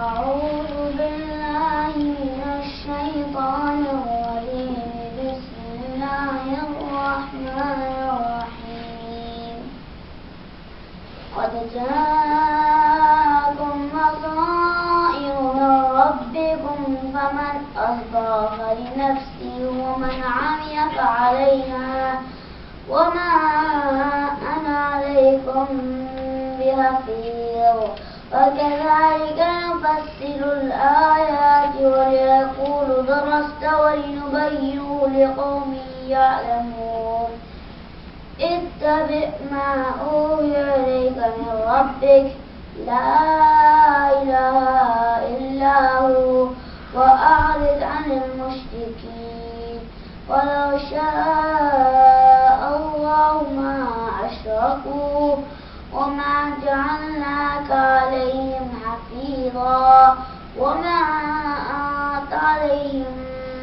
أعوذ بالله من الشيطان الرجيم. بسم الله الرحمن الرحيم. قد جاءكم بصائر من ربكم فمن أصبر فلنفسه ومن عمي فعليها وما أنا عليكم بحفيظ. وكذلك نفصل الآيات وليقولوا درست ولنبينه لقوم يعلمون. اتبع ما أوحي إليك من ربك لا إله إلا هو وأعرض عن المشركين. ولو شاء الله ما أشركوا وما جعلناك عليهم حفيظا وما أنت عليهم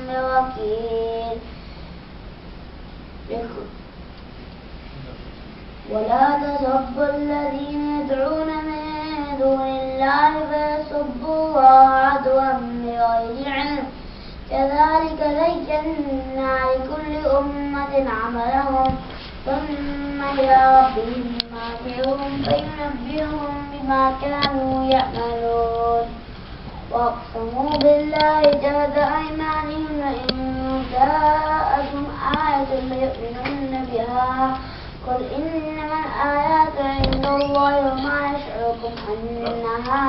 بوكيل. ولا تسبوا الذين يدعون من دون الله فيسبوا الله عدوا بغير علم. كذلك زينا لكل أمة عملهم ثم إلى ربهم مرجعهم فينبئهم بما كانوا يعملون. واقسموا بالله جهد أيمانهم لئن جاءتهم آية ليؤمنن بها. قل إنما الآيات عند الله وما يشعركم أنها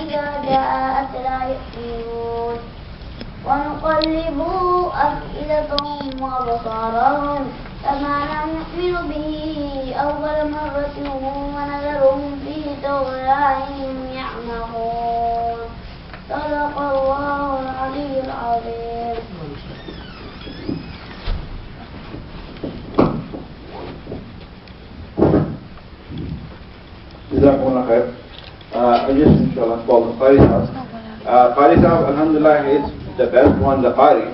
إذا جاءت لا يؤمنون. ونقلب أفئدتهم وأبصارهم كما لم يؤمنوا به أول مرة ونذرهم في طغيانهم يعمهون. صدق الله العلي العظيم. Jazakumullah khair. I just inshallah call the Qari Sahib. Qari Sahib, alhamdulillah, is the best one, the Qari,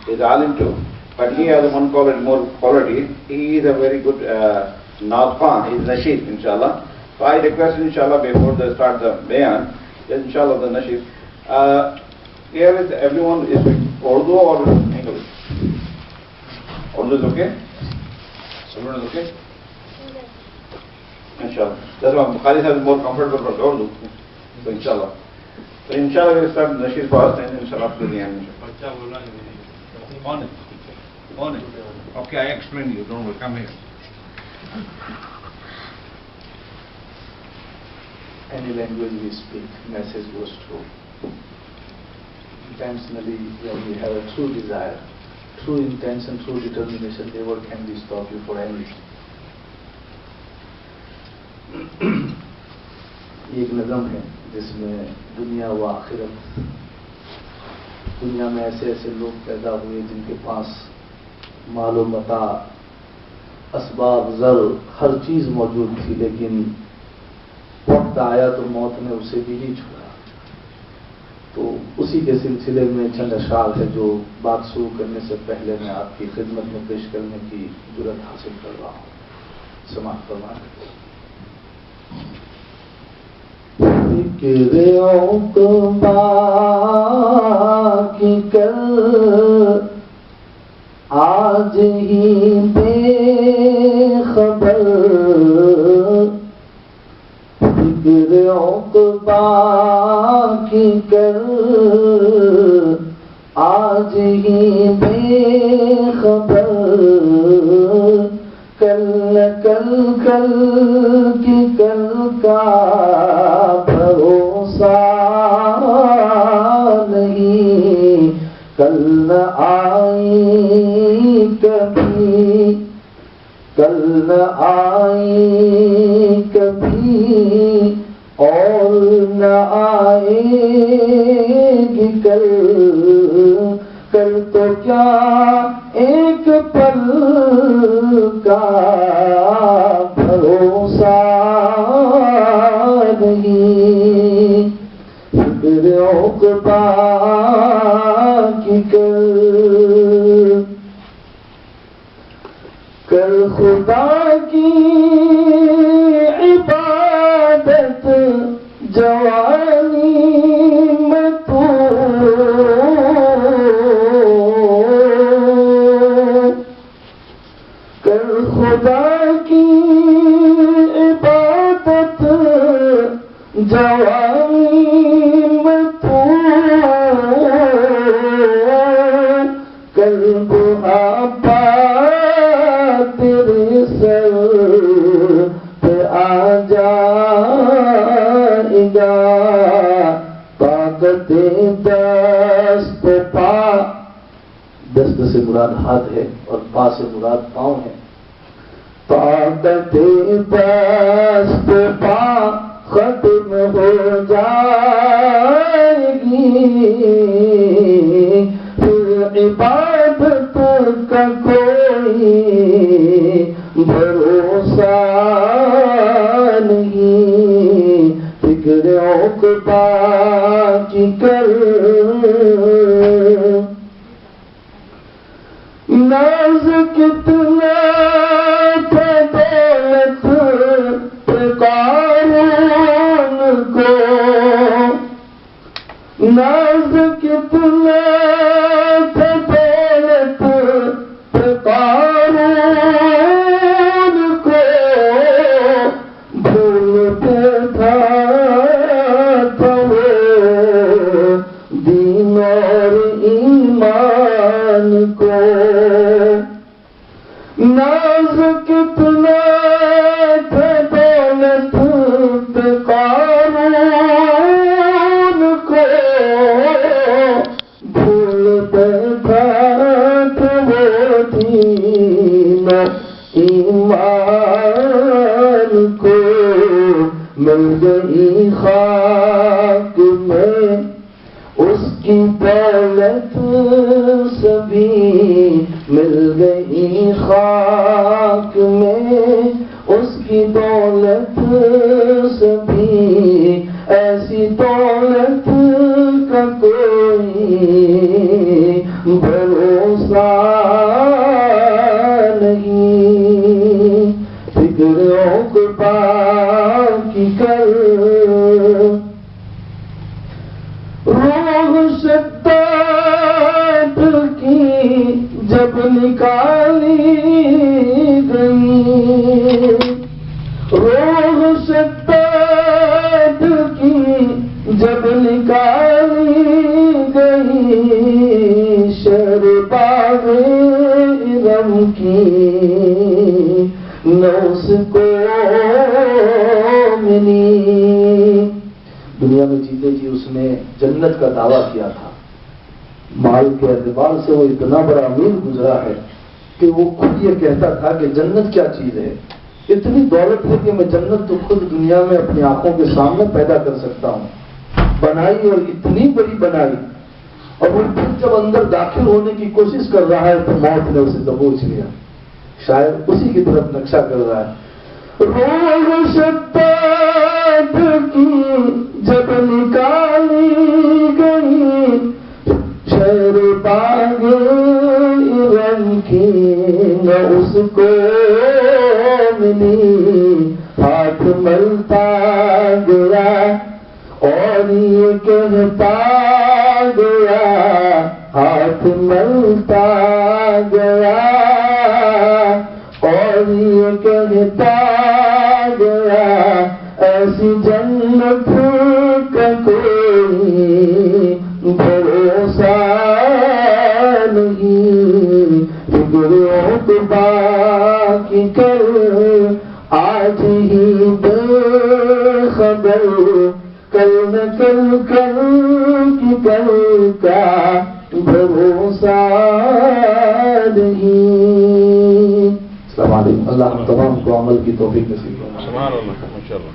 is alim too. But he has one more quality. He is a very good Naadkhan, he is Nasheed, inshallah. So I request, inshallah, before they start the bayan, is inshallah the Nasheed. Here is everyone is Urdu or English? Urdu is okay? Everyone is okay? Inshallah. That's why Bukhari is more comfortable for Urdu. So inshallah. So inshallah we will start Nasheed first and inshallah after the end. On it. Okay, I explain you. Don't worry. Come here. Any language we speak, message goes through. Intentionally, when we have a true desire, true intention, true determination, never can we stop you for anything. یہ ایک نظم ہے جس میں دنیا و آخرت، دنیا میں ایسے ایسے لوگ پیدا ہوئے جن کے پاس مال و متاع، اسباب، زر، ہر چیز موجود تھی، لیکن وقت آیا تو موت نے اسے بھی نہیں چھوڑا. تو اسی کے سلسلے میں چند اشعار ہے جو بات شروع کرنے سے پہلے میں آپ کی خدمت میں پیش کرنے کی جرأت حاصل کر رہا ہوں. سماعت فرمائیں. فکر عقبا کی کر آج ہی بے خبر، فکر عقبا کی کر آج ہی بے خبر، کل کل کل کی کل کا بھروسہ نہیں، کل نہ آئی کبھی، کل نہ آئی کبھی، اور نہ آئے گی کل، کل تو کیا ایک پل کا بھروسہ نہیں، فکر عقبیٰ کی کل خدا کی عبادت جوانی میں تو کل خدا کی عبادت جوانی میں تو کل بڑھاپا تیرے سر پہ آ جائے گا، طاقت دست پا، دست سے مراد ہاتھ ہے اور پا سے مراد پاؤں ہے، طاقت دست پا ختم ہو جائے گی، پھر عبادت کا کوئی بھروسہ نہیں، فکر عقبیٰ کی کر ناز کتنا تھا دولت قارون کو، ناز کتنا تھا دولت قارون کو، بھولتے تھا وہ دین اور ایمان کو، ناز کتنا تھا دولت قارون کو، بھولتے تھا وہ دین ایمان کو، مل گئی خاک میں اس کی دولت سبھی، مل گئی خاک میں اس کی دولت سبھی، ایسی دولت کا کوئی بھروسہ نہیں، فکر عقبیٰ کی کر روح شداد کی جب نکالی گئی، روح شداد کی جب نکالی گئی، شہر باغ ارم کی نوس کو ملی، دنیا میں جیتے جی اس نے جنت کا دعویٰ کیا تھا، مال کے اعتبار سے وہ اتنا بڑا امیر گزرا ہے کہ وہ خود یہ کہتا تھا کہ جنت کیا چیز ہے، اتنی دولت ہے کہ میں جنت تو خود دنیا میں اپنی آنکھوں کے سامنے پیدا کر سکتا ہوں، بنائی اور اتنی بڑی بنائی، اور وہ پھر جب اندر داخل ہونے کی کوشش کر رہا ہے تو موت نے اسے دبوچ لیا، شاید اسی کی طرف نقشہ کر رہا ہے۔ روح شداد کی جب نکالی گئی، شہر باغ ارم کی نہ اس کو ملی، ہاتھ ملتا گیا اور یہ کہتا گیا، ہاتھ ملتا گیا اور یہ کہتا گیا، ایسی جنت کا کوئی بھروسہ نہیں، فکر عقبیٰ کی کر آج ہی بے خبر، کل نہ کل کی کل کا بھروسہ نہیں۔ السلام علیکم، اللہ ہم تمام کو عمل کی توفیق نصیب فرمائے۔ سبحان اللہ، ماشاء اللہ۔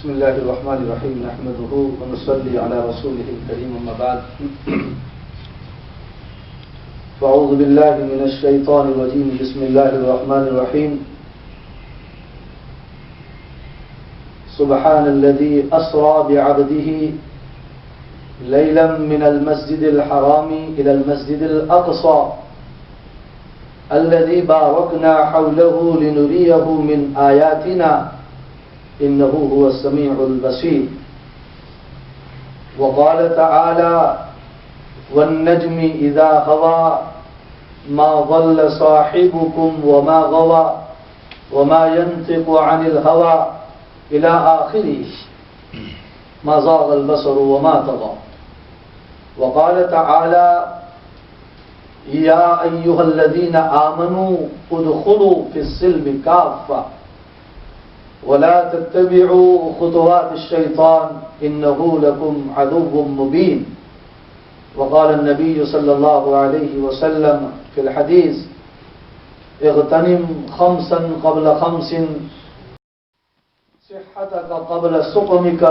بسم الله الرحمن الرحيم نحمده ونصلي على رسوله الكريم أما بعد فأعوذ بالله من الشيطان الرجيم بسم الله الرحمن الرحيم سبحان الذي أسرى بعبده ليلا من المسجد الحرام إلى المسجد الأقصى الذي باركنا حوله لنريه من آياتنا إنه هو السميع البصير وقال تعالى والنجم إذا هوى ما ضل صاحبكم وما غوى وما ينطق عن الهوى إلى آخره ما زاغ البصر وما طغى وقال تعالى يا أيها الذين آمنوا ادخلوا في السلم كافة ولا تتبعوا خطوات الشيطان إنه لكم عدو مبين وقال النبي صلى الله عليه وسلم في الحديث اغتنم خمسا قبل خمس صحتك قبل سقمك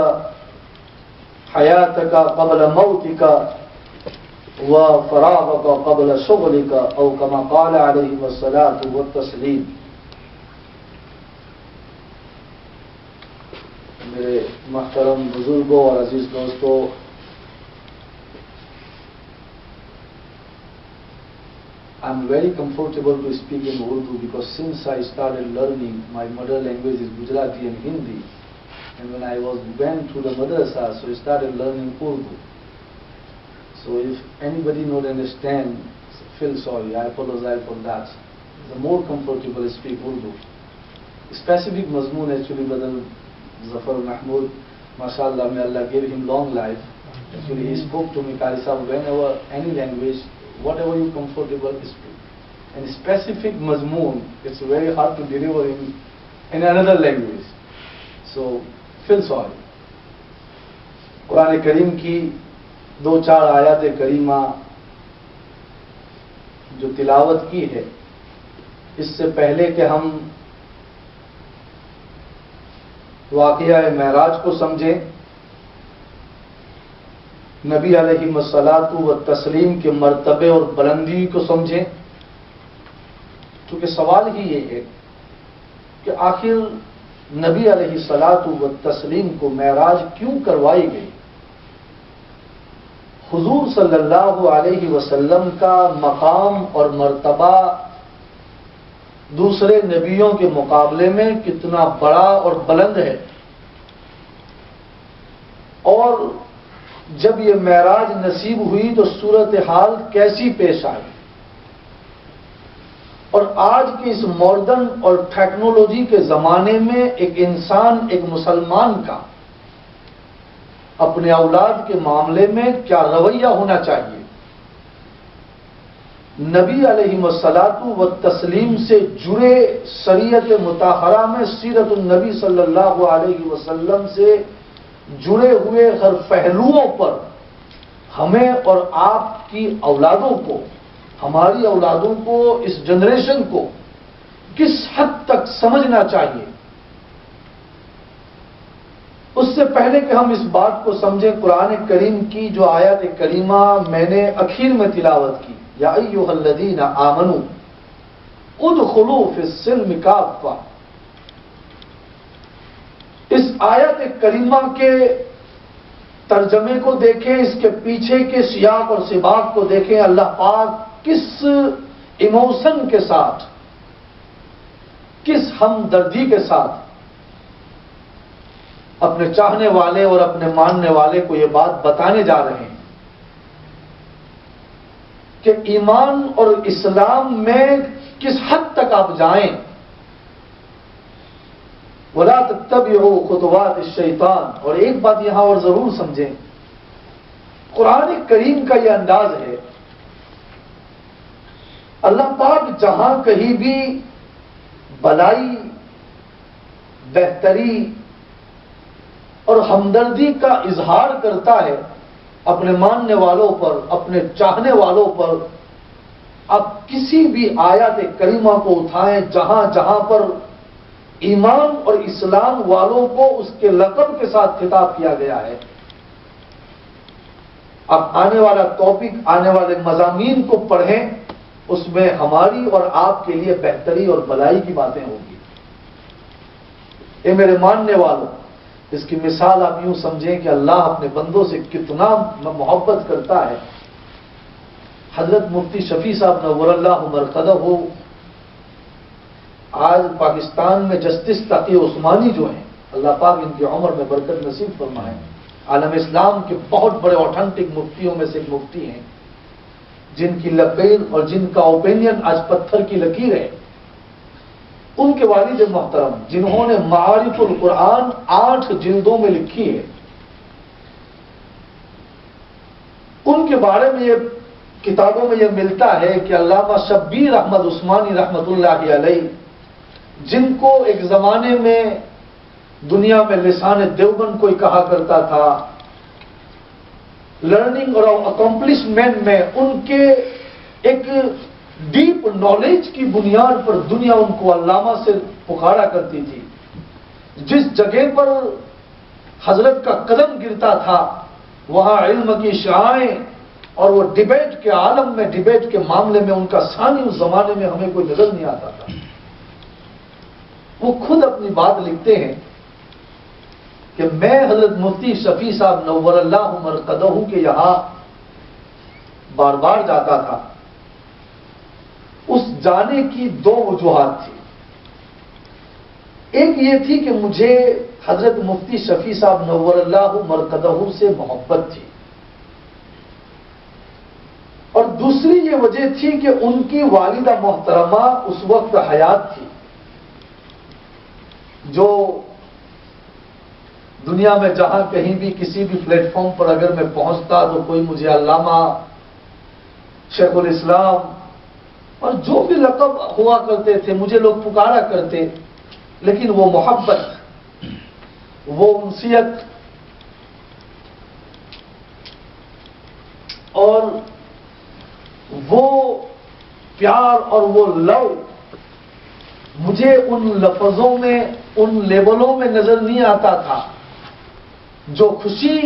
حياتك قبل موتك وفراغك قبل شغلك أو كما قال عليه الصلاة والتسليم. میرے محترم بزرگوں اور عزیز دوستوں، I'm very comfortable to speak in Urdu because since I started learning, my mother language is Gujarati and Hindi, and when I went to the madrasa, so I started learning Urdu. So if anybody not understand, feel sorry, I apologize for that. The more comfortable I speak Urdu. Specific mazmoon actually, Brother Zafar Mahmood, mashallah, may Allah give him long life. Actually he spoke to me, Qari Sahab, whenever any language, whatever you comfortable speak. And specific mazmoon, it's very hard to deliver in another language. So feel sorry. قرآن کریم کی 2-4 آیات کریمہ جو تلاوت کی ہے، اس سے پہلے کہ ہم واقعہ معراج کو سمجھیں، نبی علیہ الصلاۃ والتسلیم کے مرتبے اور بلندی کو سمجھیں، کیونکہ سوال ہی یہ ہے کہ آخر نبی علیہ الصلاۃ والتسلیم کو معراج کیوں کروائی گئی؟ حضور صلی اللہ علیہ وسلم کا مقام اور مرتبہ دوسرے نبیوں کے مقابلے میں کتنا بڑا اور بلند ہے، اور جب یہ معراج نصیب ہوئی تو صورتحال کیسی پیش آئی، اور آج کے اس ماڈرن اور ٹیکنالوجی کے زمانے میں ایک انسان، ایک مسلمان کا اپنے اولاد کے معاملے میں کیا رویہ ہونا چاہیے؟ نبی علیہ الصلاۃ والتسلیم سے جڑے شریعت مطہرہ میں سیرت النبی صلی اللہ علیہ وسلم سے جڑے ہوئے ہر پہلوؤں پر ہمیں اور آپ کی اولادوں کو، ہماری اولادوں کو، اس جنریشن کو کس حد تک سمجھنا چاہیے؟ اس سے پہلے کہ ہم اس بات کو سمجھیں، قرآن کریم کی جو آیت کریمہ میں نے اخیر میں تلاوت کی، یا ایھا الذین آمنوا ادخلوا فی السلم کافہ، اس آیت کریمہ کے ترجمے کو دیکھیں، اس کے پیچھے کے سیاق اور سباق کو دیکھیں، اللہ پاک کس ایموشن کے ساتھ، کس ہمدردی کے ساتھ اپنے چاہنے والے اور اپنے ماننے والے کو یہ بات بتانے جا رہے ہیں کہ ایمان اور اسلام میں کس حد تک آپ جائیں. وَلَا تَتَّبِعُوا خُطُوَاتِ الشَّيْطَانِ. اور ایک بات یہاں اور ضرور سمجھیں، قرآن کریم کا یہ انداز ہے، اللہ پاک جہاں کہیں بھی بلائی، بہتری اور ہمدردی کا اظہار کرتا ہے اپنے ماننے والوں پر، اپنے چاہنے والوں پر، آپ کسی بھی آیات کریمہ کو اٹھائیں، جہاں جہاں پر ایمان اور اسلام والوں کو اس کے لقب کے ساتھ خطاب کیا گیا ہے. اب آنے والا ٹاپک، آنے والے مضامین کو پڑھیں، اس میں ہماری اور آپ کے لیے بہتری اور بھلائی کی باتیں ہوں گی. اے میرے ماننے والوں، اس کی مثال آپ یوں سمجھیں کہ اللہ اپنے بندوں سے کتنا محبت کرتا ہے. حضرت مفتی شفیع صاحب نور اللہ مرقدہ آج پاکستان میں جسٹس تقی عثمانی جو ہیں، اللہ پاک ان کی عمر میں برکت نصیب فرمائے، عالم اسلام کے بہت بڑے اوتھینٹک مفتیوں میں سے ایک مفتی ہیں، جن کی لکیر اور جن کا اوپینین آج پتھر کی لکیر ہے. ان کے والد محترم جنہوں نے معارف القرآن 8 جلدوں میں لکھی ہے، ان کے بارے میں یہ کتابوں میں یہ ملتا ہے کہ علامہ شبیر احمد عثمانی رحمت اللہ علیہ، جن کو ایک زمانے میں دنیا میں لسان دیوبند کوئی کہا کرتا تھا، لرننگ اور اکمپلشمنٹ میں ان کے ایک ڈیپ نالج کی بنیاد پر دنیا ان کو علامہ سے پکارا کرتی تھی. جس جگہ پر حضرت کا قدم گرتا تھا وہاں علم کی شعاعیں اور وہ ڈبیٹ کے عالم میں، ڈبیٹ کے معاملے میں ان کا ثانی اس زمانے میں ہمیں کوئی نظر نہیں آتا تھا. وہ خود اپنی بات لکھتے ہیں کہ میں حضرت مفتی شفیع صاحب نور اللہ مرقدہ کے یہاں بار بار جاتا تھا. اس جانے کی 2 وجوہات تھی. ایک یہ تھی کہ مجھے حضرت مفتی شفیع صاحب نور اللہ مرقدہ سے محبت تھی، اور دوسری یہ وجہ تھی کہ ان کی والدہ محترمہ اس وقت حیات تھی، جو دنیا میں جہاں کہیں بھی کسی بھی پلیٹ فارم پر اگر میں پہنچتا تو کوئی مجھے علامہ، شیخ الاسلام اور جو بھی لقب ہوا کرتے تھے مجھے لوگ پکارا کرتے، لیکن وہ محبت، وہ انسیت اور وہ پیار اور وہ لو مجھے ان لفظوں میں، ان لیبلوں میں نظر نہیں آتا تھا. جو خوشی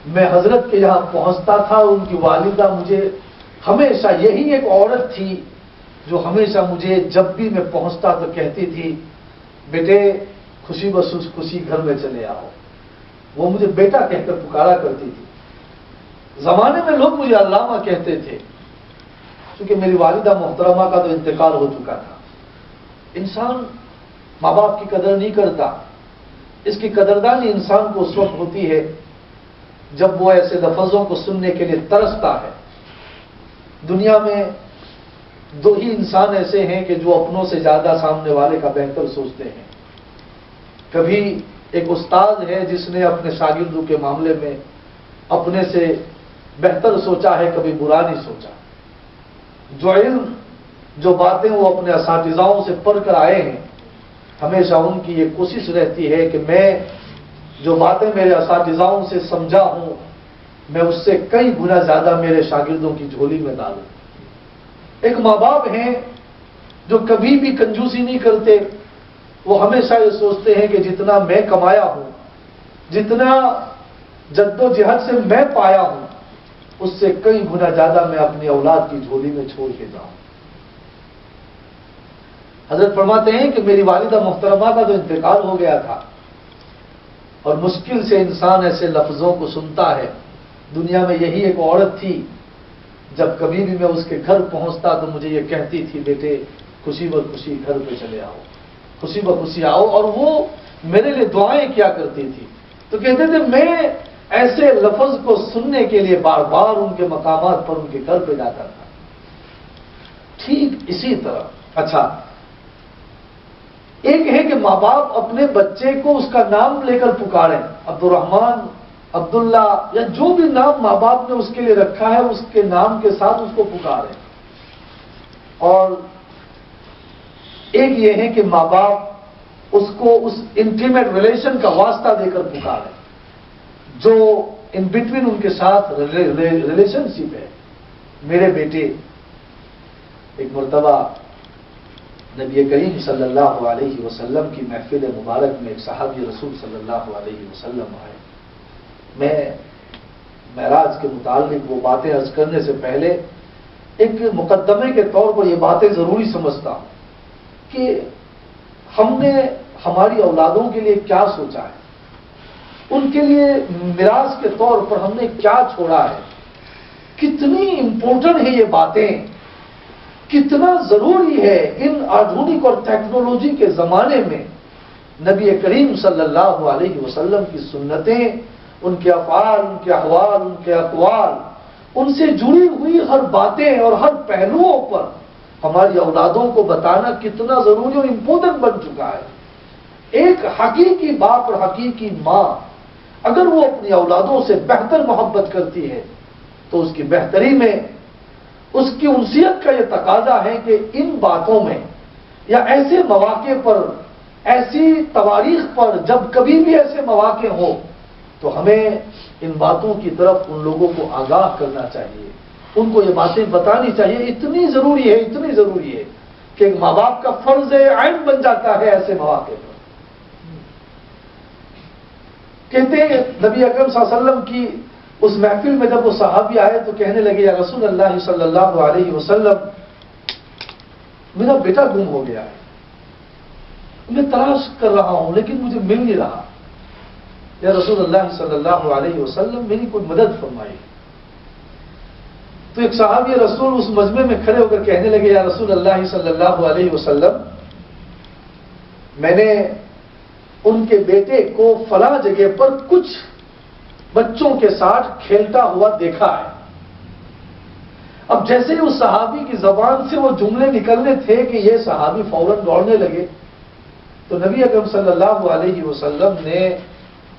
میں حضرت کے یہاں پہنچتا تھا، ان کی والدہ مجھے ہمیشہ، یہی ایک عورت تھی جو ہمیشہ مجھے جب بھی میں پہنچتا تو کہتی تھی بیٹے خوشی بخش خوشی گھر میں چلے آؤ. وہ مجھے بیٹا کہہ کر پکارا کرتی تھی. زمانے میں لوگ مجھے علامہ کہتے تھے کیونکہ میری والدہ محترمہ کا تو انتقال ہو چکا تھا. انسان ماں باپ کی قدر نہیں کرتا. اس کی قدردانی انسان کو اس وقت ہوتی ہے جب وہ ایسے لفظوں کو سننے کے لیے ترستا ہے. دنیا میں 2 ہی انسان ایسے ہیں کہ جو اپنوں سے زیادہ سامنے والے کا بہتر سوچتے ہیں. کبھی ایک استاد ہے جس نے اپنے شاگردوں کے معاملے میں اپنے سے بہتر سوچا ہے، کبھی برا نہیں سوچا. جو علم، جو باتیں وہ اپنے اساتذاؤں سے پڑھ کر آئے ہیں، ہمیشہ ان کی یہ کوشش رہتی ہے کہ میں جو باتیں میرے اساتذاؤں سے سمجھا ہوں میں اس سے کئی گنا زیادہ میرے شاگردوں کی جھولی میں ڈالوں. ایک ماں باپ ہیں جو کبھی بھی کنجوسی نہیں کرتے. وہ ہمیشہ یہ سوچتے ہیں کہ جتنا میں کمایا ہوں، جتنا جد و جہد سے میں پایا ہوں، اس سے کئی گنا زیادہ میں اپنی اولاد کی جھولی میں چھوڑ کے جاؤں. حضرت فرماتے ہیں کہ میری والدہ محترمہ کا تو انتقال ہو گیا تھا، اور مشکل سے انسان ایسے لفظوں کو سنتا ہے. دنیا میں یہی ایک عورت تھی، جب کبھی بھی میں اس کے گھر پہنچتا تو مجھے یہ کہتی تھی بیٹے خوشی بخوشی گھر پہ چلے آؤ، خوشی بخوشی آؤ. اور وہ میرے لیے دعائیں کیا کرتی تھی. تو کہتے تھے میں ایسے لفظ کو سننے کے لیے بار بار ان کے مقامات پر ان کے گھر پہ جاتا تھا. ٹھیک اسی طرح اچھا ایک ہے کہ ماں باپ اپنے بچے کو اس کا نام لے کر پکاریں، عبد الرحمان، عبداللہ، یا جو بھی نام ماں باپ نے اس کے لیے رکھا ہے اس کے نام کے ساتھ اس کو پکاریں. اور ایک یہ ہے کہ ماں باپ اس کو اس انٹیمیٹ ریلیشن کا واسطہ دے کر پکاریں جو ان بٹوین ان کے ساتھ ریلیشن شپ ہے. میرے بیٹے، ایک مرتبہ نبی کریم صلی اللہ علیہ وسلم کی محفل مبارک میں ایک صحابی رسول صلی اللہ علیہ وسلم آئے. میں معراج کے متعلق وہ باتیں عرض کرنے سے پہلے ایک مقدمے کے طور پر یہ باتیں ضروری سمجھتا ہوں کہ ہم نے ہماری اولادوں کے لیے کیا سوچا ہے, ان کے لیے میراث کے طور پر ہم نے کیا چھوڑا ہے, کتنی امپورٹنٹ ہے یہ باتیں, کتنا ضروری ہے ان آدھونک اور ٹیکنالوجی کے زمانے میں نبی کریم صلی اللہ علیہ وسلم کی سنتیں, ان کے افعال, ان کے احوال, ان کے اقوال, ان سے جڑی ہوئی ہر باتیں اور ہر پہلوؤں پر ہماری اولادوں کو بتانا کتنا ضروری اور امپورٹنٹ بن چکا ہے. ایک حقیقی باپ اور حقیقی ماں اگر وہ اپنی اولادوں سے بہتر محبت کرتی ہے تو اس کی بہتری میں اس کی انسیت کا یہ تقاضا ہے کہ ان باتوں میں یا ایسے مواقع پر, ایسی تواریخ پر جب کبھی بھی ایسے مواقع ہوں تو ہمیں ان باتوں کی طرف ان لوگوں کو آگاہ کرنا چاہیے, ان کو یہ باتیں بتانی چاہیے. اتنی ضروری ہے, اتنی ضروری ہے کہ ماں باپ کا فرض عین بن جاتا ہے ایسے مواقع پر. کہتے ہیں نبی اکرم صلی اللہ علیہ وسلم کی اس محفل میں جب وہ صحابی آئے تو کہنے لگے یا رسول اللہ صلی اللہ علیہ وسلم, میرا بیٹا گم ہو گیا ہے, میں تلاش کر رہا ہوں لیکن مجھے مل نہیں رہا, یا رسول اللہ صلی اللہ علیہ وسلم میری کوئی مدد فرمائی. تو ایک صحابی رسول اس مجمع میں کھڑے ہو کر کہنے لگے یا رسول اللہ صلی اللہ علیہ وسلم, میں نے ان کے بیٹے کو فلاں جگہ پر کچھ بچوں کے ساتھ کھیلتا ہوا دیکھا ہے. اب جیسے ہی اس صحابی کی زبان سے وہ جملے نکلنے تھے کہ یہ صحابی فوراً دوڑنے لگے, تو نبی اکرم صلی اللہ علیہ وسلم نے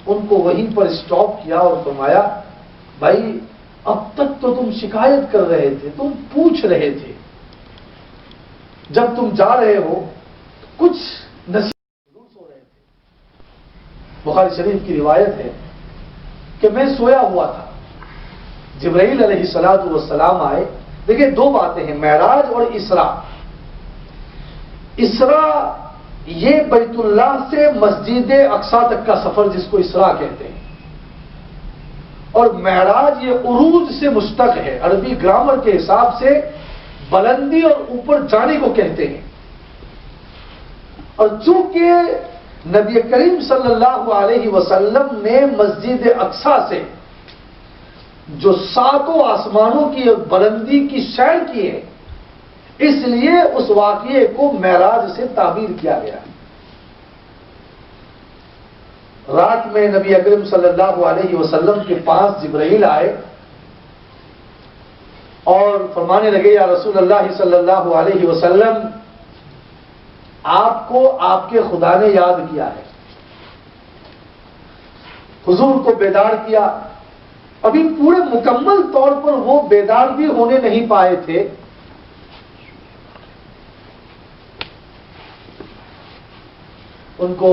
ان کو وہیں پر اسٹاپ کیا اور فرمایا بھائی اب تک تو تم شکایت کر رہے تھے, تم پوچھ رہے تھے, جب تم جا رہے ہو کچھ نصیحت سو رہے تھے. بخاری شریف کی روایت ہے کہ میں سویا ہوا تھا, جبرائیل علیہ الصلوۃ والسلام آئے. دیکھیں دو باتیں ہیں, معراج اور اسراء. اسراء یہ بیت اللہ سے مسجد اقصی تک کا سفر جس کو اسراء کہتے ہیں, اور معراج یہ عروج سے مشتق ہے, عربی گرامر کے حساب سے بلندی اور اوپر جانے کو کہتے ہیں. اور چونکہ نبی کریم صلی اللہ علیہ وسلم نے مسجد اقصی سے جو 7 آسمانوں کی بلندی کی سیر کی ہے, اس لیے اس واقعے کو معراج سے تعبیر کیا گیا. رات میں نبی اکرم صلی اللہ علیہ وسلم کے پاس جبرائیل آئے اور فرمانے لگے یا رسول اللہ صلی اللہ علیہ وسلم, آپ کو آپ کے خدا نے یاد کیا ہے. حضور کو بیدار کیا. ابھی پورے مکمل طور پر وہ بیدار بھی ہونے نہیں پائے تھے, ان کو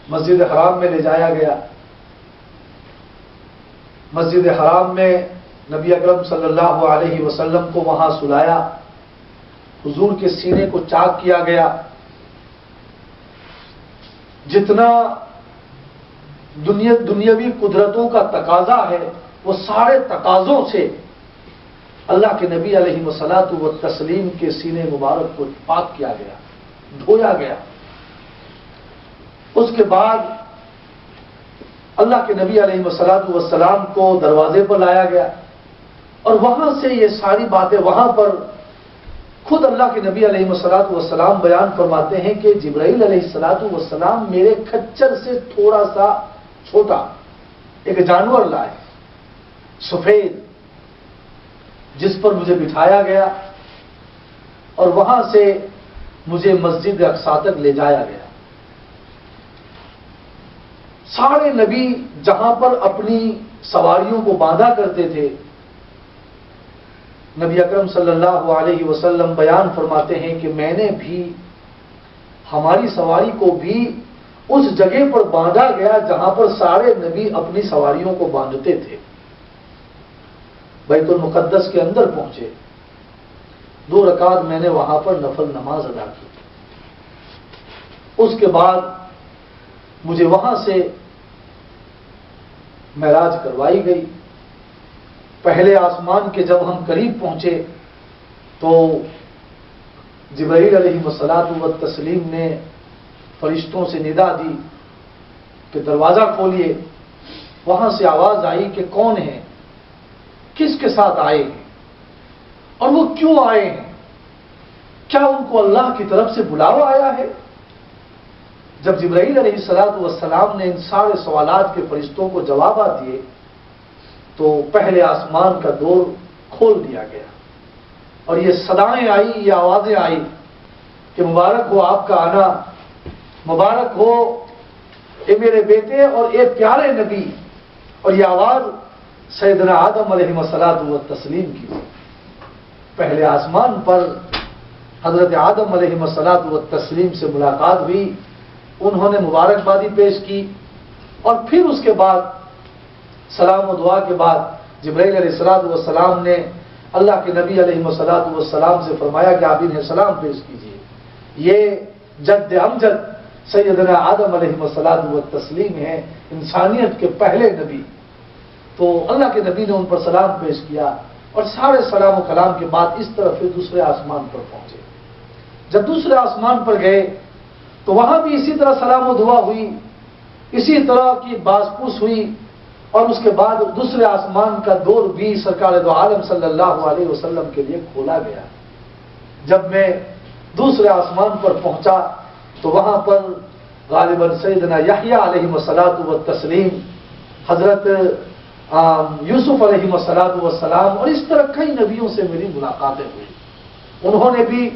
مسجد حرام میں لے جایا گیا. مسجد حرام میں نبی اکرم صلی اللہ علیہ وسلم کو وہاں سلایا, حضور کے سینے کو چاک کیا گیا. جتنا دنیاوی قدرتوں کا تقاضا ہے وہ سارے تقاضوں سے اللہ کے نبی علیہ الصلوۃ والتسلیم کے سینے مبارک کو پاک کیا گیا, دھویا گیا. اس کے بعد اللہ کے نبی علیہ الصلوۃ والسلام کو دروازے پر لایا گیا اور وہاں سے یہ ساری باتیں, وہاں پر خود اللہ کے نبی علیہ الصلوۃ والسلام بیان فرماتے ہیں کہ جبرائیل علیہ الصلوۃ والسلام میرے کھچر سے تھوڑا سا چھوٹا ایک جانور لائے سفید, جس پر مجھے بٹھایا گیا اور وہاں سے مجھے مسجد اقصی تک لے جایا گیا. سارے نبی جہاں پر اپنی سواریوں کو باندھا کرتے تھے, نبی اکرم صلی اللہ علیہ وسلم بیان فرماتے ہیں کہ میں نے بھی ہماری سواری کو بھی اس جگہ پر باندھا گیا جہاں پر سارے نبی اپنی سواریوں کو باندھتے تھے. بیت المقدس کے اندر پہنچے, 2 رکعت میں نے وہاں پر نفل نماز ادا کی. اس کے بعد مجھے وہاں سے معراج کروائی گئی. پہلے آسمان کے جب ہم قریب پہنچے تو جبرائیل علیہ الصلوۃ والتسلیم نے فرشتوں سے ندا دی کہ دروازہ کھولیے. وہاں سے آواز آئی کہ کون ہے, کس کے ساتھ آئے ہیں اور وہ کیوں آئے ہیں, کیا ان کو اللہ کی طرف سے بلاوا آیا ہے؟ جب جبرائیل علیہ الصلوۃ والسلام نے ان سارے سوالات کے فرشتوں کو جوابات دیے تو پہلے آسمان کا دور کھول دیا گیا اور یہ صدائیں آئی, یہ آوازیں آئی کہ مبارک ہو آپ کا آنا, مبارک ہو اے میرے بیٹے اور اے پیارے نبی. اور یہ آواز سیدنا آدم علیہ الصلوۃ والتسلیم کی. پہلے آسمان پر حضرت آدم علیہ الصلوۃ والتسلیم سے ملاقات ہوئی, انہوں نے مبارکبادی پیش کی اور پھر اس کے بعد سلام و دعا کے بعد جبرائیل علیہ الصلوۃ والسلام نے اللہ کے نبی علیہ الصلوۃ والسلام سے فرمایا کہ آپ انہیں سلام پیش کیجیے. یہ جد امجد سیدنا آدم علیہ الصلوۃ والتسلیم ہیں, انسانیت کے پہلے نبی. تو اللہ کے نبی نے ان پر سلام پیش کیا اور سارے سلام و کلام کے بعد اس طرح پھر دوسرے آسمان پر پہنچے. جب دوسرے آسمان پر گئے تو وہاں بھی اسی طرح سلام و دعا ہوئی, اسی طرح کی باز پوس ہوئی اور اس کے بعد دوسرے آسمان کا دور بھی سرکار دو عالم صلی اللہ علیہ وسلم کے لیے کھولا گیا. جب میں دوسرے آسمان پر پہنچا تو وہاں پر غالباً سیدنا یحییٰ علیہ الصلوۃ والتسلیم, حضرت یوسف علیہ الصلوۃ والسلام اور اس طرح کئی نبیوں سے میری ملاقاتیں ہوئی. انہوں نے بھی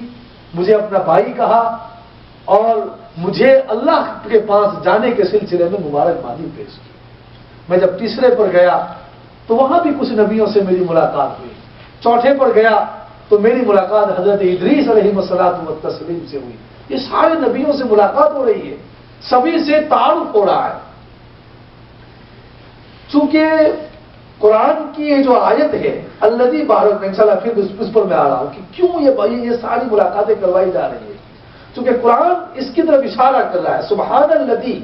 مجھے اپنا بھائی کہا اور مجھے اللہ کے پاس جانے کے سلسلے میں مبارکبادی پیش کی. میں جب تیسرے پر گیا تو وہاں بھی کچھ نبیوں سے میری ملاقات ہوئی. چوتھے پر گیا تو میری ملاقات حضرت ادریس علیہ الصلوۃ والتسلیم سے ہوئی. یہ سارے نبیوں سے ملاقات ہو رہی ہے, سبھی سے تعارف ہو رہا ہے. چونکہ قرآن کی یہ جو آیت ہے الذی بارک, انشاءاللہ پھر اس پر میں آ رہا ہوں کہ کیوں یہ ساری ملاقاتیں کروائی جا رہی ہیں. چونکہ قرآن اس کی طرف اشارہ کر رہا ہے. سبحان الذی,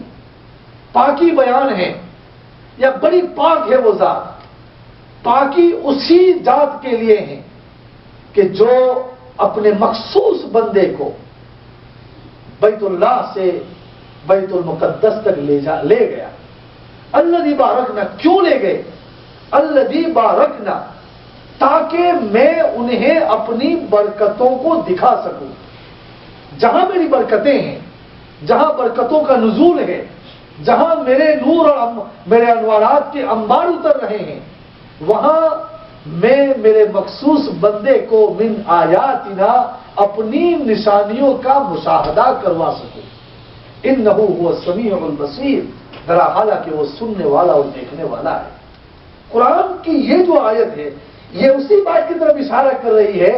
پاکی بیان ہے یا بڑی پاک ہے وہ ذات. پاکی اسی ذات کے لیے ہے کہ جو اپنے مخصوص بندے کو بیت اللہ سے بیت المقدس تک لے گیا. الذی بارکنا, کیوں لے گئے؟ الذی بارکنا, تاکہ میں انہیں اپنی برکتوں کو دکھا سکوں. جہاں میری برکتیں ہیں, جہاں برکتوں کا نزول ہے, جہاں میرے نور اور میرے انوارات کے انبار اتر رہے ہیں, وہاں میں میرے مخصوص بندے کو من آیاتنا, اپنی نشانیوں کا مشاہدہ کروا سکوں. انہ هو السمیع البصیر, ذرا حالانکہ وہ سننے والا اور دیکھنے والا ہے. قرآن کی یہ جو آیت ہے یہ اسی بات کی طرف اشارہ کر رہی ہے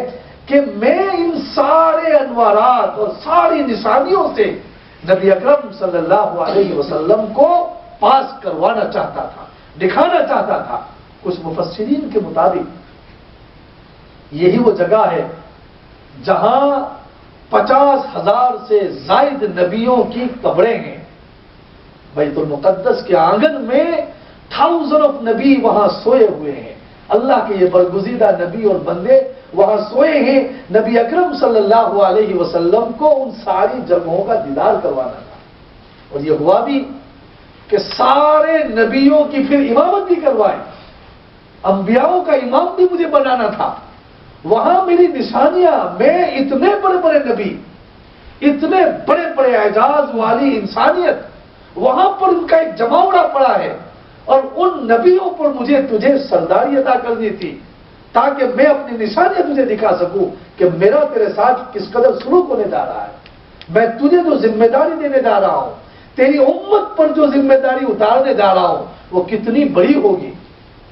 کہ میں ان سارے انوارات اور ساری نشانیوں سے نبی اکرم صلی اللہ علیہ وسلم کو پاس کروانا چاہتا تھا, دکھانا چاہتا تھا. کچھ مفسرین کے مطابق یہی وہ جگہ ہے جہاں 50,000 سے زائد نبیوں کی قبریں ہیں. بیت المقدس کے آنگن میں 1000 نبی وہاں سوئے ہوئے ہیں. اللہ کے یہ برگزیدہ نبی اور بندے وہاں سوئے ہیں. نبی اکرم صلی اللہ علیہ وسلم کو ان ساری جگہوں کا دیدار کروانا تھا. اور یہ ہوا بھی کہ سارے نبیوں کی پھر امامت بھی کروائے. انبیاؤں کا امام بھی مجھے بنانا تھا. وہاں میری نشانیاں, میں اتنے بڑے بڑے نبی, اتنے بڑے بڑے اعجاز والی انسانیت, وہاں پر ان کا ایک جماوڑا پڑا ہے اور ان نبیوں پر تجھے سرداری ادا کرنی تھی تاکہ میں اپنی نشانیاں تجھے دکھا سکوں کہ میرا تیرے ساتھ کس قدر سلوک ہونے جا رہا ہے. میں تجھے جو ذمہ داری دینے جا رہا ہوں, تیری امت پر جو ذمہ داری اتارنے جا رہا ہوں وہ کتنی بڑی ہوگی.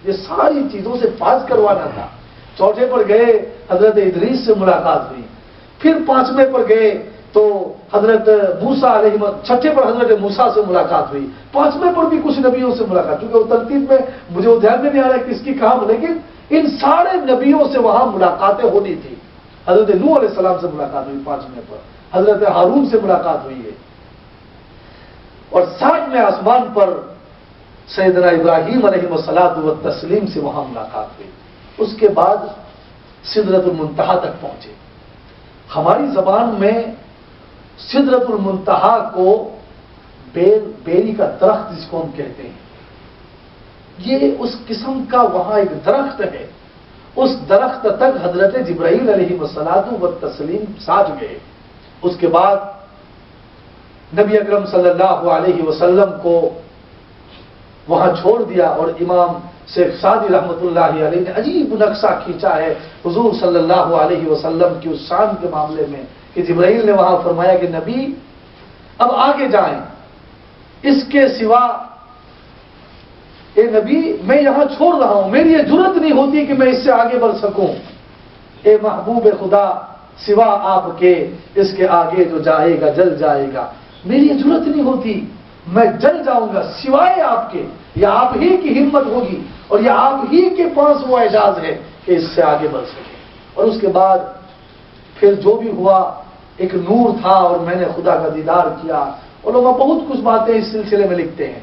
یہ ساری چیزوں سے پاس کروانا تھا. چوتھے پر گئے حضرت ادریس سے ملاقات ہوئی. پھر 5ویں پر گئے تو حضرت موسیٰ علیہ, چھٹے پر حضرت موسیٰ سے ملاقات ہوئی. 5ویں پر بھی کچھ نبیوں سے ملاقات, کیونکہ وہ ترتیب میں مجھے وہ دھیان میں نہیں آ رہا ہے کس کی کام, لیکن ان سارے نبیوں سے وہاں ملاقاتیں ہونی تھی. حضرت نوح علیہ السلام سے ملاقات ہوئی 5ویں پر، حضرت ہارون سے ملاقات ہوئی ہے، اور 60ویں آسمان پر سیدنا ابراہیم علیہ الصلوۃ والتسلیم سے وہاں ملاقات ہوئی. اس کے بعد سدرۃ المنتہا تک پہنچے. ہماری زبان میں سدرۃ المنتہا کو بیری کا درخت جس کو ہم کہتے ہیں، یہ اس قسم کا وہاں ایک درخت ہے. اس درخت تک حضرت جبرائیل علیہ الصلوۃ والتسلیم ساتھ گئے. اس کے بعد نبی اکرم صلی اللہ علیہ وسلم کو وہاں چھوڑ دیا، اور امام شیخ سعدی رحمۃ اللہ علیہ نے عجیب نقشہ کھینچا ہے حضور صلی اللہ علیہ وسلم کی اس شان کے معاملے میں کہ جبرائیل نے وہاں فرمایا کہ نبی اب آگے جائیں، اس کے سوا اے نبی میں یہاں چھوڑ رہا ہوں، میری یہ جرت نہیں ہوتی کہ میں اس سے آگے بڑھ سکوں. اے محبوب خدا سوا آپ کے اس کے آگے جو جائے گا جل جائے گا. میری یہ جرت نہیں ہوتی، میں جل جاؤں گا سوائے آپ کے. یہ آپ ہی کی ہمت ہوگی اور یہ آپ ہی کے پاس وہ اعجاز ہے کہ اس سے آگے بڑھ سکے. اور اس کے بعد پھر جو بھی ہوا ایک نور تھا اور میں نے خدا کا دیدار کیا. اور لوگ بہت کچھ باتیں اس سلسلے میں لکھتے ہیں.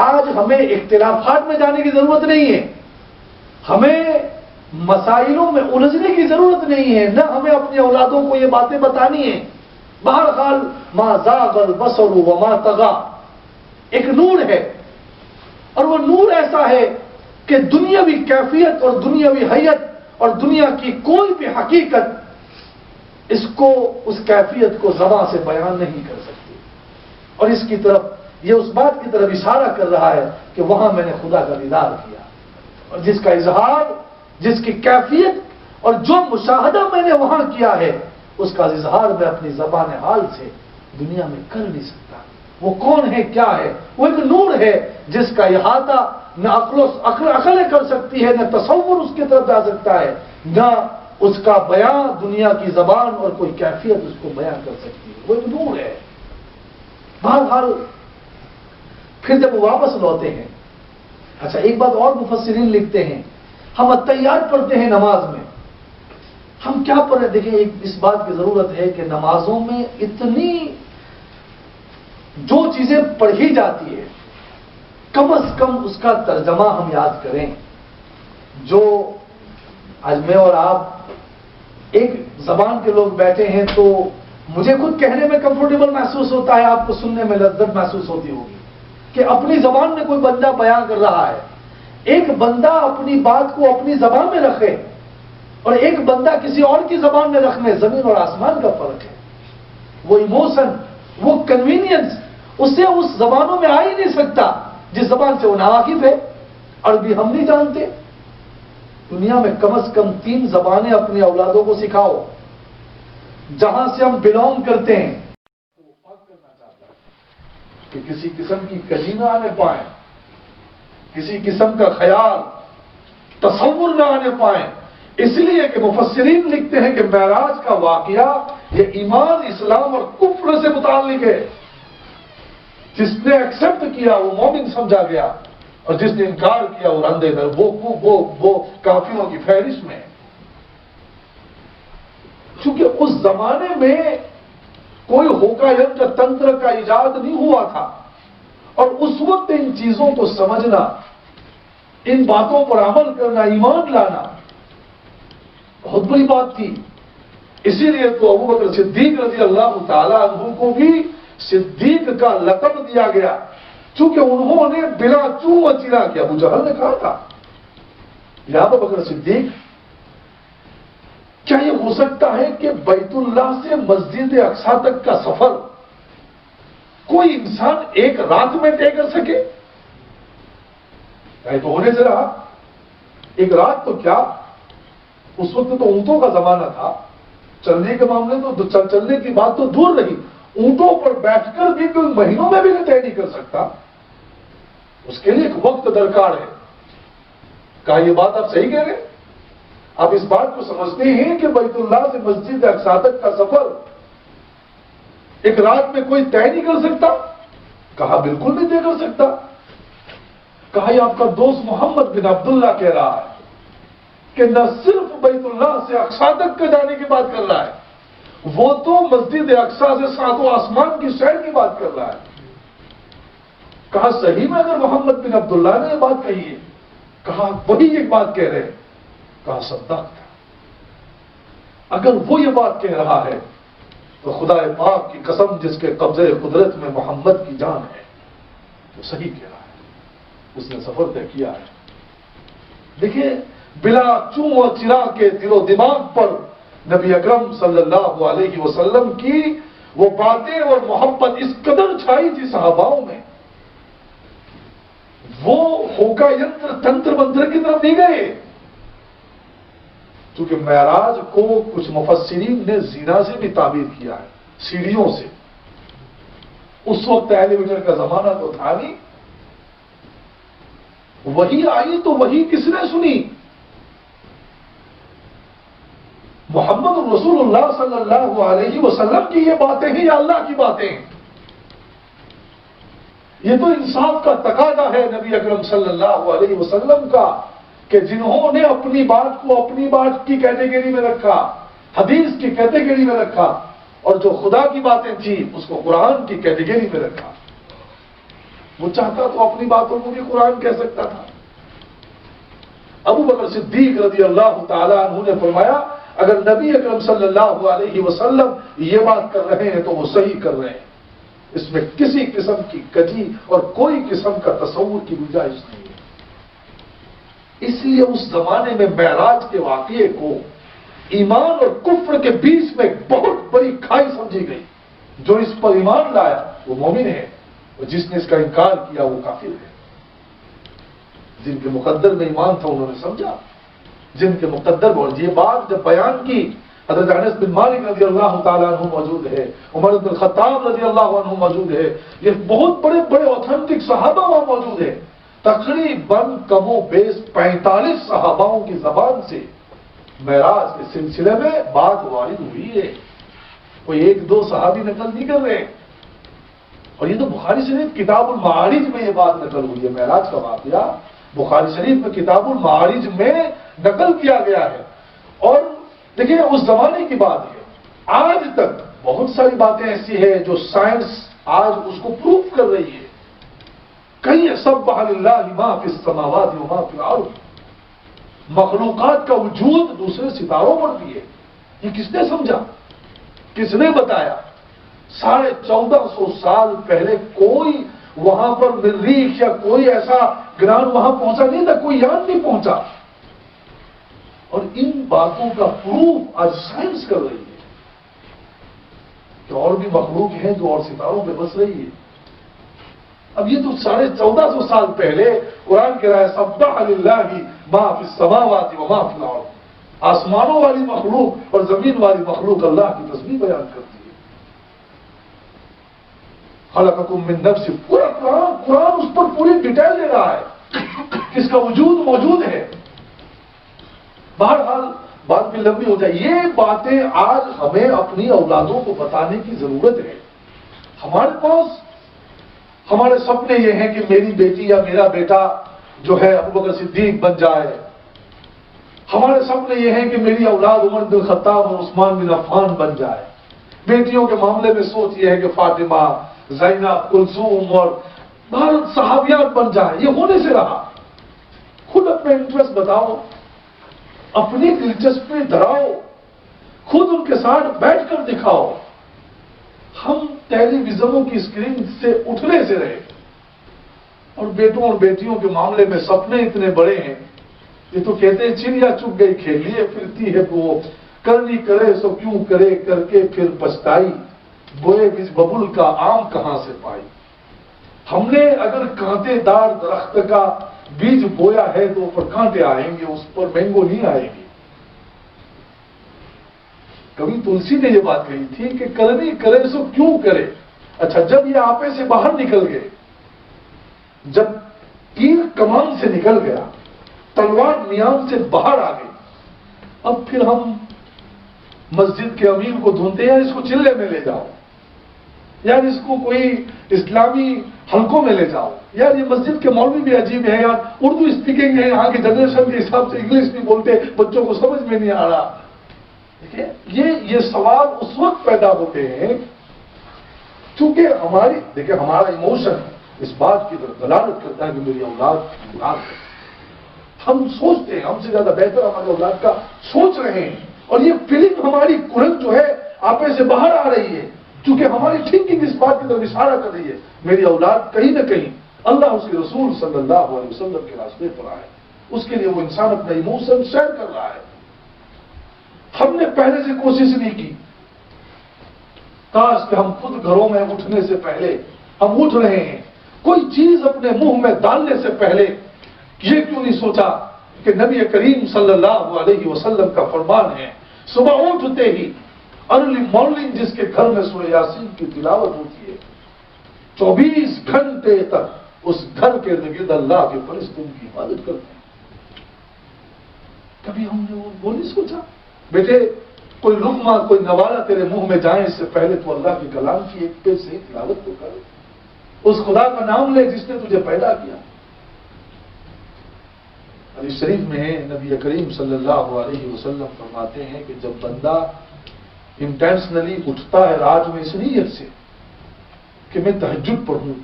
آج ہمیں اختلافات میں جانے کی ضرورت نہیں ہے، ہمیں مسائلوں میں الجھنے کی ضرورت نہیں ہے، نہ ہمیں اپنی اولادوں کو یہ باتیں بتانی ہیں. بہرحال ما زاغ البصر وما طغى ایک نور ہے، اور وہ نور ایسا ہے کہ دنیاوی کیفیت اور دنیاوی حیت اور دنیا کی کوئی بھی حقیقت اس کو اس کیفیت کو زبان سے بیان نہیں کر سکتی. اور اس کی طرف یہ اس بات کی طرف اشارہ کر رہا ہے کہ وہاں میں نے خدا کا دیدار کیا، اور جس کا اظہار، جس کی کیفیت اور جو مشاہدہ میں نے وہاں کیا ہے اس کا اظہار میں اپنی زبان حال سے دنیا میں کر نہیں سکتا. وہ کون ہے، کیا ہے؟ وہ ایک نور ہے جس کا احاطہ نہ عقلیں کر سکتی ہے، نہ تصور اس کی طرف جا سکتا ہے، نہ اس کا بیان دنیا کی زبان اور کوئی کیفیت اس کو بیان کر سکتی ہے. وہ ایک نور ہے. بہرحال پھر جب وہ واپس لوٹے ہیں، اچھا ایک بات اور مفسرین لکھتے ہیں، ہم التحیات پڑھتے ہیں نماز میں، ہم کیا پڑھیں؟ دیکھیں ایک اس بات کی ضرورت ہے کہ نمازوں میں اتنی جو چیزیں پڑھی جاتی ہے کم از کم اس کا ترجمہ ہم یاد کریں. جو آج میں اور آپ ایک زبان کے لوگ بیٹھے ہیں تو مجھے خود کہنے میں کمفرٹیبل محسوس ہوتا ہے، آپ کو سننے میں لذت محسوس ہوتی ہوگی کہ اپنی زبان میں کوئی بندہ بیان کر رہا ہے. ایک بندہ اپنی بات کو اپنی زبان میں رکھے اور ایک بندہ کسی اور کی زبان میں رکھنے، زمین اور آسمان کا فرق ہے. وہ ایموشن، وہ کنوینئنس اسے اس زبانوں میں آ ہی نہیں سکتا جس زبان سے وہ ناواقف ہے. عربی ہم نہیں جانتے. دنیا میں کم از کم 3 زبانیں اپنے اولادوں کو سکھاؤ جہاں سے ہم بلونگ کرتے ہیں. وہ فرق کرنا چاہتا ہے کہ کسی قسم کی کجی نہ آنے پائیں، کسی قسم کا خیال تصور نہ آنے پائیں. اس لیے کہ مفسرین لکھتے ہیں کہ معراج کا واقعہ یہ ایمان، اسلام اور کفر سے متعلق ہے. جس نے ایکسپٹ کیا وہ مومن سمجھا گیا، اور جس نے انکار کیا وہ اندھے در وہ کافروں کی فہرست میں. چونکہ اس زمانے میں کوئی ہوکا ینتر تنتر کا ایجاد نہیں ہوا تھا، اور اس وقت ان چیزوں کو سمجھنا، ان باتوں پر عمل کرنا، ایمان لانا بہت بڑی بات تھی. اسی لیے تو ابو بکر صدیق رضی اللہ تعالیٰ عنہ کو بھی صدیق کا لقب دیا گیا، چونکہ انہوں نے بلا چوں وچیلا کیا. ابو جہل نے کہا تھا یا ابو بکر صدیق، کیا یہ ہو سکتا ہے کہ بیت اللہ سے مسجد اقصی تک کا سفر کوئی انسان ایک رات میں طے کر سکے؟ تو ہونے سے رہا ایک رات. تو کیا اس وقت تو اونٹوں کا زمانہ تھا، چلنے کے معاملے تو چلنے کی بات تو دور رہی، اونٹوں پر بیٹھ کر بھی کوئی مہینوں میں بھی طے نہیں کر سکتا. اس کے لیے ایک وقت درکار ہے. کہا یہ بات آپ صحیح کہہ رہے ہیں؟ آپ اس بات کو سمجھتے ہیں کہ بیت اللہ سے مسجد اقصی تک کا سفر ایک رات میں کوئی طے نہیں کر سکتا؟ کہا بالکل نہیں طے کر سکتا. کہا یہ آپ کا دوست محمد بن عبداللہ کہہ رہا ہے. کہ نہ صرف بیت اللہ سے اقصی تک کے جانے کی بات کر رہا ہے، وہ تو مسجد اقصی سے 7 آسمان کی سیر کی بات کر رہا ہے۔ کہا صحیح میں اگر محمد بن عبداللہ نے یہ بات کہی ہے؟ کہا وہی ایک بات کہہ رہے ہیں۔ کہا صدقت، اگر وہ یہ بات کہہ رہا ہے تو خدا پاک کی قسم جس کے قبضے قدرت میں محمد کی جان ہے، وہ صحیح کہہ رہا ہے، اس نے سفر طے کیا ہے۔ دیکھیے بلا چوں و چرا کے دل و دماغ پر نبی اکرم صلی اللہ علیہ وسلم کی وہ باتیں اور محبت اس قدر چھائی تھی صحاباؤں میں، وہ ہوکا ینتر تنتر منتر کی طرف نہیں گئے۔ چونکہ معراج کو کچھ مفسرین نے زینا سے بھی تعبیر کیا ہے، سیڑھیوں سے۔ اس وقت ٹیلی ویژن کا زمانہ تو تھا نہیں، وہی آئی تو وہی کس نے سنی؟ محمد رسول اللہ صلی اللہ علیہ وسلم کی یہ باتیں ہیں یا اللہ کی باتیں ہیں؟ یہ تو انصاف کا تقاضا ہے نبی اکرم صلی اللہ علیہ وسلم کا، کہ جنہوں نے اپنی بات کو اپنی بات کی کیٹیگری میں رکھا، حدیث کی کیٹیگری میں رکھا، اور جو خدا کی باتیں تھیں اس کو قرآن کی کیٹیگری میں رکھا۔ وہ چاہتا تو اپنی باتوں کو بھی قرآن کہہ سکتا تھا۔ ابو بکر صدیق رضی اللہ تعالیٰ عنہ نے فرمایا اگر نبی اکرم صلی اللہ علیہ وسلم یہ بات کر رہے ہیں تو وہ صحیح کر رہے ہیں، اس میں کسی قسم کی کجی اور کوئی قسم کا تصور کی گنجائش نہیں ہے۔ اس لیے اس زمانے میں معراج کے واقعے کو ایمان اور کفر کے بیچ میں ایک بہت بڑی کھائی سمجھی گئی۔ جو اس پر ایمان لایا وہ مومن ہے، اور جس نے اس کا انکار کیا وہ کافر ہے۔ جن کے مقدر میں ایمان تھا انہوں نے سمجھا، جن کے مقدر، اور یہ بات جب بیان کی حضرت انس بن مالک رضی اللہ تعالیٰ عنہ موجود ہے، عمر بن الخطاب رضی اللہ عنہ موجود ہے، یہ بہت بڑے بڑے اوتھینٹک صحابہ وہاں موجود ہیں۔ تقریباً کم و بیش 45 صحاباؤں کی زبان سے معراج کے سلسلے میں بات وارد ہوئی ہے، کوئی 1-2 صحابی نقل نہیں کر رہے۔ اور یہ تو بخاری شریف کتاب المعارج میں یہ بات نقل ہوئی ہے، معراج کا واقعہ بخاری شریف میں کتاب المعارج میں نقل کیا گیا ہے۔ اور دیکھیں اس زمانے کی بات ہے، آج تک بہت ساری باتیں ایسی ہیں جو سائنس آج اس کو پروف کر رہی ہے۔ کئی سبح للہ ما فی السماوات وما فی الارض، مخلوقات کا وجود دوسرے ستاروں پر بھی ہے۔ یہ کس نے سمجھا، کس نے بتایا؟ 1450 سال پہلے کوئی وہاں پر مریخ یا کوئی ایسا گران وہاں پہنچا نہیں تھا، کوئی یان نہیں پہنچا، اور ان باتوں کا پروف آج سائنس کر رہی ہے کہ اور بھی مخلوق ہیں جو اور ستاروں پہ بس رہی ہے۔ اب یہ تو 1450 سال پہلے قرآن کہہ رہا ہے سبح للہ ما فی السماوات وما فی الارض، آسمانوں والی مخلوق اور زمین والی مخلوق اللہ کی تسبیح بیان کرتی ہے۔ خلقکم من نفس، پورا قرآن اس پر پوری ڈیٹیل دے رہا ہے، اس کا وجود موجود ہے۔ بہرحال بات بھی لمبی ہو جائے، یہ باتیں آج ہمیں اپنی اولادوں کو بتانے کی ضرورت ہے۔ ہمارے پاس ہمارے سپنے یہ ہیں کہ میری بیٹی یا میرا بیٹا جو ہے ابو بکر صدیق بن جائے، ہمارے سپنے یہ ہیں کہ میری اولاد عمر بن الخطاب اور عثمان بن عفان بن جائے۔ بیٹیوں کے معاملے میں سوچ یہ ہے کہ فاطمہ، زینب، کلثوم اور صحابیات بن جائیں۔ یہ ہونے سے رہا، خود اپنا انٹرسٹ بتاؤ، اپنی دلچسپی دھراؤ، خود ان کے ساتھ بیٹھ کر دکھاؤ۔ ہم ٹیلی ویژنوں کی اسکرین سے اٹھنے سے رہے، اور بیٹوں اور بیٹیوں کے معاملے میں سپنے اتنے بڑے ہیں۔ یہ تو کہتے ہیں چڑیا چپ گئی کھیلیے پھرتی ہے وہ، کرنی کرے سو کیوں کرے، کر کے پھر پچھتائی، بوئے بیج ببول کا آم کہاں سے پائی۔ ہم نے اگر کانٹے دار درخت کا بیج بویا ہے تو اوپر کانٹے آئیں گے، اس پر مینگو نہیں آئے گی۔ کبھی تلسی نے یہ بات کہی تھی کہ کرنی کرے سو کیوں کرے۔ اچھا جب یہ آپے سے باہر نکل گئے، جب تیر کمان سے نکل گیا، تلوار نیام سے باہر آ گئی، اب پھر ہم مسجد کے امیر کو ڈھونڈتے ہیں اس کو چلے میں لے جاؤ، یار اس کو کوئی اسلامی حلقوں میں لے جاؤ، یار یہ مسجد کے مولوی بھی عجیب ہے، یار اردو اسپیکنگ ہے، یہاں کی جنریشن کے حساب سے انگلش بھی بولتے، بچوں کو سمجھ میں نہیں آ رہا. دیکھیں یہ سوال اس وقت پیدا ہوتے ہیں چونکہ ہمارا ایموشن اس بات کی دلالت کرتا ہے کہ میری اولاد گناہ ہے. ہم سوچتے ہیں ہم سے زیادہ بہتر ہمارے اولاد کا سوچ رہے ہیں، اور یہ فیلنگ ہماری کرنٹ جو ہے آپے سے باہر آ رہی ہے، چونکہ ہماری تھنکنگ اس بات کی طرف اشارہ کر رہی ہے میری اولاد کہیں نہ کہیں اللہ اس کے رسول صلی اللہ علیہ وسلم کے راستے پر آئے. اس کے لیے وہ انسان اپنا ایموشن شیئر کر رہا ہے. ہم نے پہلے سے کوشش نہیں کی. کاش کہ ہم خود گھروں میں اٹھنے سے پہلے ہم اٹھ رہے ہیں، کوئی چیز اپنے منہ میں ڈالنے سے پہلے یہ کیوں نہیں سوچا کہ نبی کریم صلی اللہ علیہ وسلم کا فرمان ہے صبح اٹھتے ہی ارلی مارننگ جس کے گھر میں سورہ یاسین کی تلاوت ہوتی ہے 24 گھنٹے تک اس گھر کے ارد اللہ کے فرشتے ان کی حفاظت کرتے ہیں. کبھی ہم نے وہ نہیں سوچا بیٹے کوئی لقمہ کوئی نوالہ تیرے منہ میں جائے اس سے پہلے تو اللہ کے کلام کی ایک پیج سے تلاوت تو کرے، اس خدا کا نام لے جس نے تجھے پیدا کیا. حدیث شریف میں نبی کریم صلی اللہ علیہ وسلم فرماتے ہیں کہ جب بندہ انٹینشنلی اٹھتا ہے رات میں اس نیت سے کہ میں تہجد پڑھوں،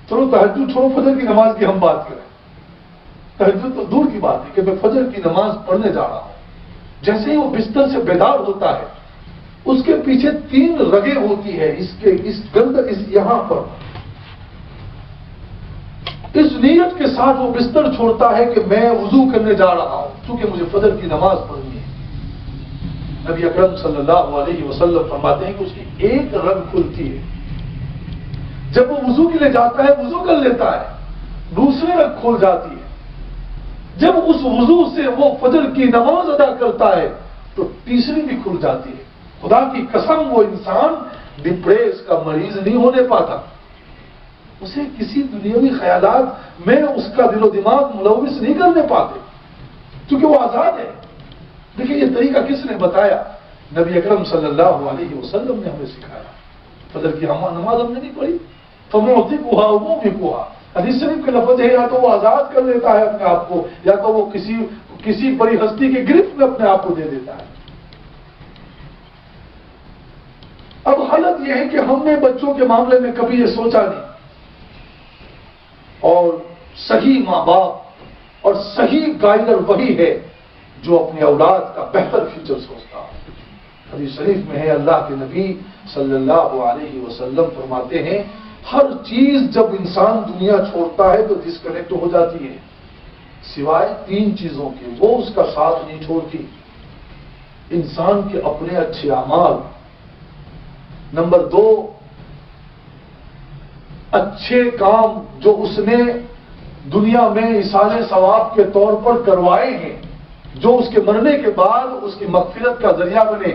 چلو تہجد چھوڑو فجر کی نماز کی ہم بات کریں، تہجد تو دور کی بات ہے کہ میں فجر کی نماز پڑھنے جا رہا ہوں، جیسے ہی وہ بستر سے بیدار ہوتا ہے اس کے پیچھے 3 رگیں ہوتی ہے اس گردن یہاں پر، اس نیت کے ساتھ وہ بستر چھوڑتا ہے کہ میں وضو کرنے جا رہا ہوں کیونکہ مجھے فجر کی نماز پڑھنی ہے. نبی اکرم صلی اللہ علیہ وسلم فرماتے ہیں کہ اس کی ایک رگ کھلتی ہے، جب وہ وضو کے لیے جاتا ہے وضو کر لیتا ہے، دوسری رگ کھل جاتی ہے، جب اس وضو سے وہ فجر کی نماز ادا کرتا ہے تو تیسری بھی کھل جاتی ہے. خدا کی قسم وہ انسان ڈپریس کا مریض نہیں ہونے پاتا، اسے کسی دنیاوی خیالات میں اس کا دل و دماغ ملوث نہیں کرنے پاتے کیونکہ وہ آزاد ہے. دیکھیں یہ طریقہ کس نے بتایا؟ نبی اکرم صلی اللہ علیہ وسلم نے ہمیں سکھایا. فجر کی نماز ہم نے نہیں پڑھی تو موتی کوہا وہ بھی کوہا. حدیث شریف کے لفظ ہے یا تو وہ آزاد کر لیتا ہے اپنے آپ کو یا تو وہ کسی بڑی ہستی کی گرفت میں اپنے آپ کو دے دیتا ہے. اب حالت یہ ہے کہ ہم نے بچوں کے معاملے میں کبھی یہ سوچا نہیں، اور صحیح ماں باپ اور صحیح گائیڈر وہی ہے جو اپنے اولاد کا بہتر فیوچر سوچتا ہے. حدیث شریف میں ہے اللہ کے نبی صلی اللہ علیہ وسلم فرماتے ہیں ہر چیز جب انسان دنیا چھوڑتا ہے تو ڈسکنیکٹ ہو جاتی ہے سوائے 3 چیزوں کے، وہ اس کا ساتھ نہیں چھوڑتی. انسان کے اپنے اچھے اعمال، نمبر 2 اچھے کام جو اس نے دنیا میں ایصال ثواب کے طور پر کروائے ہیں جو اس کے مرنے کے بعد اس کی مغفرت کا ذریعہ بنے،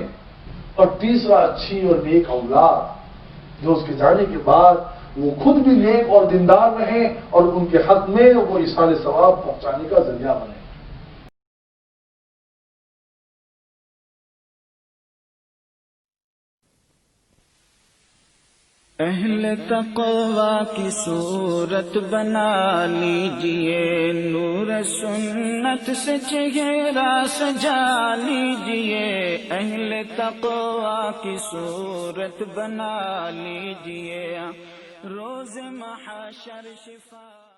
اور تیسرا اچھی اور نیک اولاد جو اس کے جانے کے بعد وہ خود بھی نیک اور دیندار رہیں اور ان کے حق میں وہ ایصال ثواب پہنچانے کا ذریعہ بنے. اہل تقوی کی صورت بنا لیجئے، نور سنت سے چہرہ سجا لیجئے. اہل تقوی کی صورت بنا لیجئے، روز محشر شفا